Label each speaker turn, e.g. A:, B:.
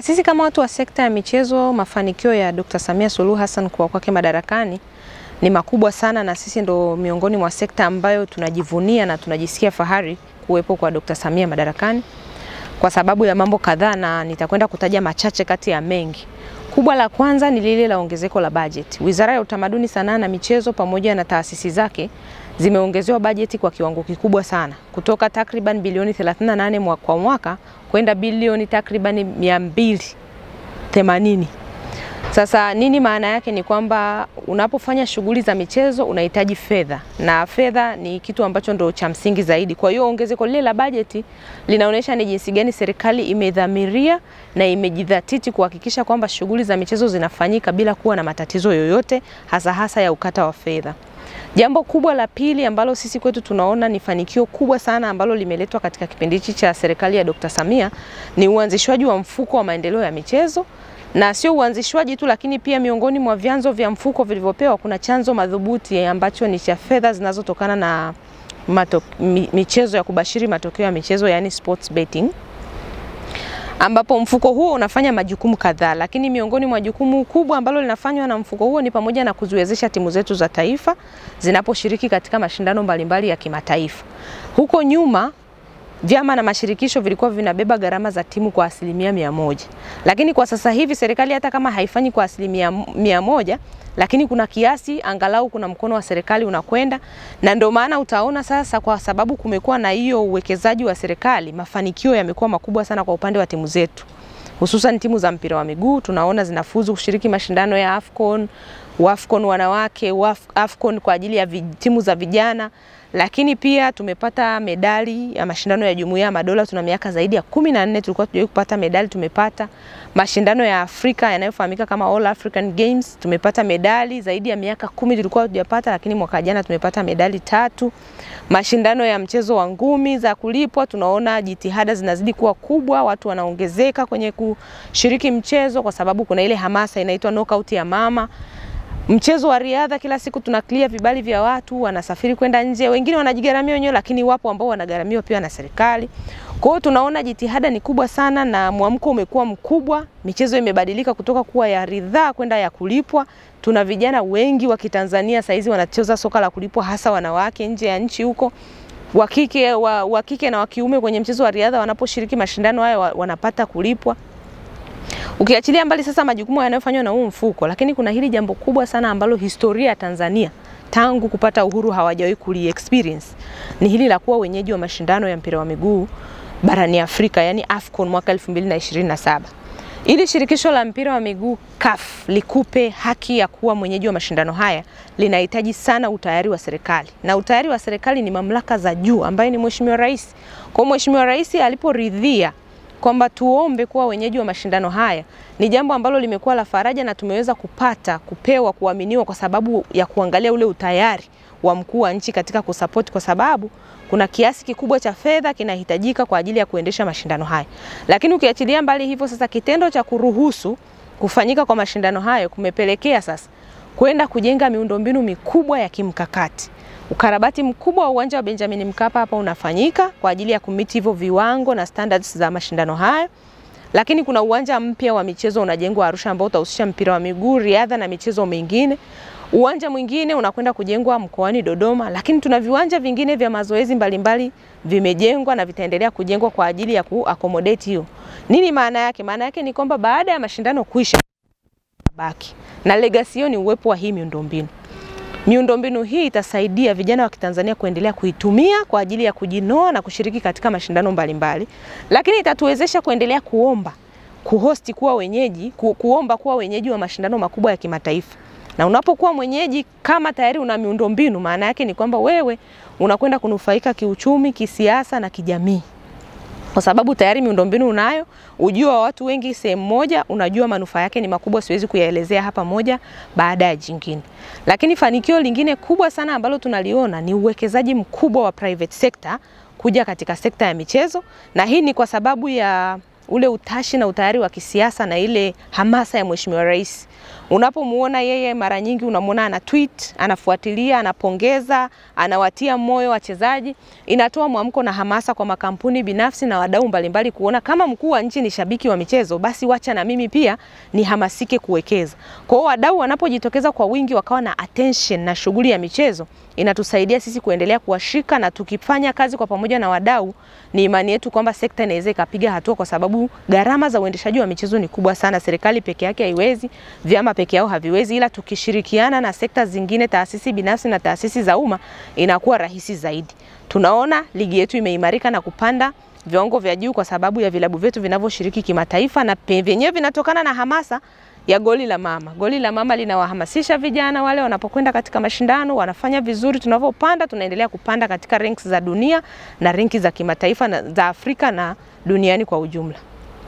A: Sisi kama watu wa sekta ya michezo, mafanikio ya Dr. Samia Suluhu Hassan kwa kwake madarakani ni makubwa sana, na sisi ndo miongoni mwa sekta ambayo tunajivunia na tunajisikia fahari kuwepo kwa Dr. Samia madarakani kwa sababu ya mambo kadhaa, na nitakwenda kutaja machache kati ya mengi. Kubwa la kwanza ni lile la ongezeko la bajeti. Wizara ya Utamaduni, Sanaa na Michezo pamoja na taasisi zake zimeongezewa bajeti kwa kiwango kikubwa sana, kutoka takriban bilioni 38 kwa mwaka kwenda bilioni takriban 280. Sasa nini maana yake? Ni kwamba unapofanya shughuli za michezo unahitaji fedha, na fedha ni kitu ambacho ndo cha msingi zaidi. Kwa hiyo ongezeko lile la bajeti linaonyesha ni jinsi gani serikali imedhamiria na imejidhatiti kuhakikisha kwamba shughuli za michezo zinafanyika bila kuwa na matatizo yoyote, hasa ya ukata wa fedha. Jambo kubwa la pili ambalo sisi kwetu tunaona ni fanikio kubwa sana ambalo limeletwa katika kipindi hichi cha serikali ya Dr. Samia ni uanzishwaji wa mfuko wa maendeleo ya michezo. Na sio uanzishwaji tu, lakini pia miongoni mwa vyanzo vya mfuko vilivyopewa kuna chanzo madhubuti ambacho ni cha fedha zinazotokana na michezo ya kubashiri matokeo ya michezo, yani sports betting, ambapo mfuko huo unafanya majukumu kadhaa, lakini miongoni mwa jukumu kubwa ambalo linafanywa na mfuko huo ni pamoja na kuziwezesha timu zetu za taifa zinaposhiriki katika mashindano mbalimbali ya kimataifa. Huko nyuma vyama na mashirikisho vilikuwa vinabeba gharama za timu kwa 100%. Lakini kwa sasa hivi serikali hata kama haifanyi kwa 100%, lakini kuna kiasi angalau kuna mkono wa serikali unakwenda, na ndio maana utaona sasa, kwa sababu kumekuwa na hiyo uwekezaji wa serikali, mafanikio yamekuwa makubwa sana kwa upande wa timu zetu. Hususan timu za mpira wa miguu tunaona zinafuzu kushiriki mashindano ya AFCON wanawake, AFCON kwa ajili ya timu za vijana. Lakini pia tumepata medali ya mashindano ya Jumuiya ya Madola. Tuna miaka zaidi ya 14 tulikuwa tujawahi kupata medali, tumepata. Mashindano ya Afrika yanayofahamika kama All African Games, tumepata medali zaidi ya miaka 10 tulikuwa tujapata, lakini mwaka jana tumepata medali 3. Mashindano ya mchezo wa ngumi za kulipwa, tunaona jitihada zinazidi kuwa kubwa, watu wanaongezeka kwenye kushiriki mchezo kwa sababu kuna ile hamasa inaitwa knockout ya mama. Mchezo wa riadha, kila siku tuna clear vibali vya watu, wanasafiri kwenda nje, wengine wanajigaramia wenyewe, lakini wapo ambao wanagaramiwa pia na serikali. Kwa hiyo tunaona jitihada ni kubwa sana na mwamko umekuwa mkubwa. Michezo imebadilika kutoka kuwa ya ridhaa kwenda ya kulipwa. Tuna vijana wengi wa Kitanzania saizi wanacheza soka la kulipwa, hasa wanawake nje ya nchi huko. Wa kike na wa kiume kwenye mchezo wa riadha wanaposhiriki mashindano hayo wanapata kulipwa. Ukiachilia mbali sasa majukumu yanayofanywa na huu mfuko, lakini kuna hili jambo kubwa sana ambalo historia ya Tanzania tangu kupata uhuru hawajawahi kuli-experience. Ni hili la kuwa wenyeji wa mashindano ya mpira wa miguu barani Afrika, yani AFCON mwaka 2027. Ili shirikisho la mpira wa miguu CAF likupe haki ya kuwa mwenyeji wa mashindano haya, linahitaji sana utayari wa serikali. Na utayari wa serikali ni mamlaka za juu ambaye ni Mheshimiwa Rais. Kwa Mheshimiwa Rais aliporidhia kwamba tuombe kuwa wenyeji wa mashindano haya, ni jambo ambalo limekuwa la faraja na tumeweza kupewa kuaminiwa kwa sababu ya kuangalia ule utayari wa mkuu wa nchi katika kusupport, kwa sababu kuna kiasi kikubwa cha fedha kinahitajika kwa ajili ya kuendesha mashindano haya. Lakini ukiachilia mbali hivyo, sasa kitendo cha kuruhusu kufanyika kwa mashindano hayo kumepelekea sasa kwenda kujenga miundombinu mikubwa ya kimkakati. Ukarabati mkubwa wa uwanja wa Benjamin Mkapa hapa unafanyika kwa ajili ya kumiti hivyo viwango na standards za mashindano haya. Lakini kuna uwanja mpya wa michezo unajengwa Arusha ambao utahusisha mpira wa miguu, riadha na michezo mingine. Uwanja mwingine unakwenda kujengwa mkoani Dodoma, lakini tuna viwanja vingine vya mazoezi mbalimbali vimejengwa na vitaendelea kujengwa kwa ajili ya ku-accommodate hiyo. Nini maana yake? Maana yake ni kwamba baada ya mashindano kuisha baki na legacy hiyo ni uwepo wa hii miundombinu. Miundombinu hii itasaidia vijana wa Kitanzania kuendelea kuitumia kwa ajili ya kujinoa na kushiriki katika mashindano mbalimbali, lakini itatuwezesha kuendelea kuhosti kuwa wenyeji, kuomba kuwa wenyeji wa mashindano makubwa ya kimataifa. Na unapokuwa mwenyeji kama tayari una miundombinu, maana yake ni kwamba wewe unakwenda kunufaika kiuchumi, kisiasa na kijamii. Kwa sababu tayari miundombinu unayo, ujio wa watu wengi sehemu moja, unajua manufaa yake ni makubwa, siwezi kuyaelezea hapa moja baada ya jingine. Lakini fanikio lingine kubwa sana ambalo tunaliona ni uwekezaji mkubwa wa private sector kuja katika sekta ya michezo, na hii ni kwa sababu ya ule utashi na utayari wa kisiasa na ile hamasa ya Mheshimiwa Rais. Unapomuona yeye mara nyingi unamuona ana tweet, anafuatilia, anapongeza, anawatia moyo wachezaji, inatoa mwamko na hamasa kwa makampuni binafsi na wadau mbalimbali kuona kama mkuu wa nchi ni shabiki wa michezo, basi wacha na mimi pia nihamasike kuwekeza. Kwa hiyo wadau wanapojitokeza kwa wingi wakawa na attention na shughuli ya michezo, inatusaidia sisi kuendelea kuwashika, na tukifanya kazi kwa pamoja na wadau, ni imani yetu kwamba sekta inaweza ikapiga hatua, kwa sababu gharama za uendeshaji wa michezo ni kubwa sana. Serikali peke yake haiwezi, vyama peke yao haviwezi, ila tukishirikiana na sekta zingine, taasisi binafsi na taasisi za umma, inakuwa rahisi zaidi. Tunaona ligi yetu imeimarika na kupanda viwango vya juu kwa sababu ya vilabu vyetu vinavyoshiriki kimataifa, na vyenyewe vinatokana na hamasa ya Goli la Mama. Goli la Mama linawahamasisha vijana wale wanapokwenda katika mashindano, wanafanya vizuri, tunavyopanda tunaendelea kupanda katika ranks za dunia na ranks za kimataifa na za Afrika na duniani kwa ujumla.